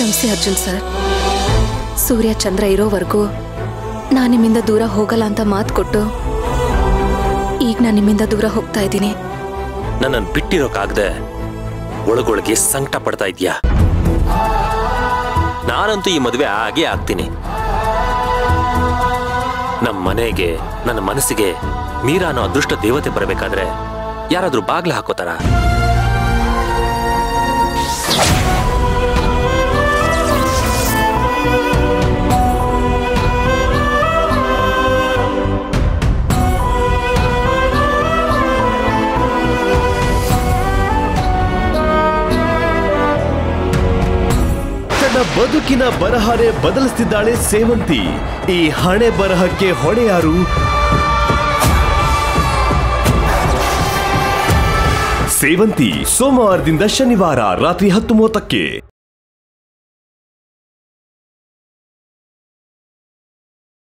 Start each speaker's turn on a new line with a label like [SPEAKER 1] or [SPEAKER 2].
[SPEAKER 1] ಕ್ಷಮಿಸಿ ಅರ್ಜುನ್ ಸರ್. ಸೂರ್ಯ ಚಂದ್ರ ಇರೋವರೆಗೂ ನಾನು ನಿಮ್ಮಿಂದ ದೂರ ಹೋಗಲ್ಲ ಅಂತ ಮಾತು ಕೊಟ್ಟು ಈಗ ನಾನು ನಿಮ್ಮಿಂದ ದೂರ ಹೋಗ್ತಾ ಇದ್ದೀನಿ.
[SPEAKER 2] ನನ್ನನ್ನು ಬಿಟ್ಟಿರೋಕ್ಕಾಗದೆ ಒಳಗೊಳಗೆ ಸಂಕಟ ಪಡ್ತಾ ಇದೀಯಾ? ನಾನಂತೂ ಈ ಮದುವೆ ಆಗೇ ಆಗ್ತೀನಿ. ನಮ್ಮ ಮನೆಗೆ, ನನ್ನ ಮನಸ್ಸಿಗೆ ಮೀರಾ ಅನ್ನೋ ಅದೃಷ್ಟ ದೇವತೆ ಬರಬೇಕಾದ್ರೆ ಯಾರಾದ್ರೂ ಬಾಗ್ಲ ಹಾಕೋತಾರ?
[SPEAKER 3] ಬದುಕಿನ ಬರಹನೇ ಬದಲಿಸ್ತಿದ್ದಾಳೆ ಸೇವಂತಿ. ಈ ಹಣೆ ಬರಹಕ್ಕೆ ಹೊಣೆಯಾರು? ಸೇವಂತಿ ಸೋಮವಾರದಿಂದ ಶನಿವಾರ ರಾತ್ರಿ 10:30ಕ್ಕೆ.